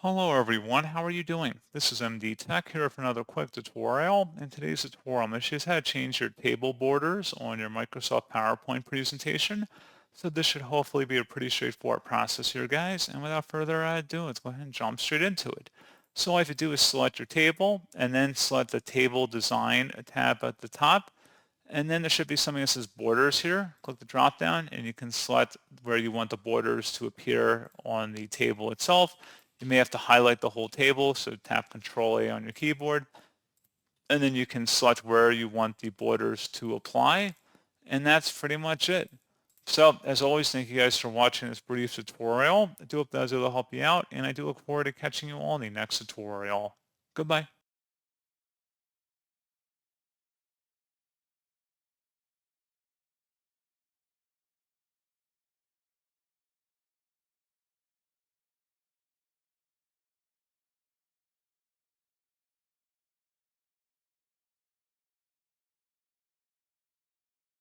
Hello everyone, how are you doing? This is MD Tech here for another quick tutorial. In today's tutorial, I'm going to show you how to change your table borders on your Microsoft PowerPoint presentation. So this should hopefully be a pretty straightforward process here, guys. And without further ado, let's go ahead and jump straight into it. So all you have to do is select your table and then select the Table Design tab at the top. And then there should be something that says Borders here. Click the drop down and you can select where you want the borders to appear on the table itself. You may have to highlight the whole table, so tap Control A on your keyboard. And then you can select where you want the borders to apply. And that's pretty much it. So as always, thank you guys for watching this brief tutorial. I do hope that was able to help you out, and I do look forward to catching you all in the next tutorial. Goodbye.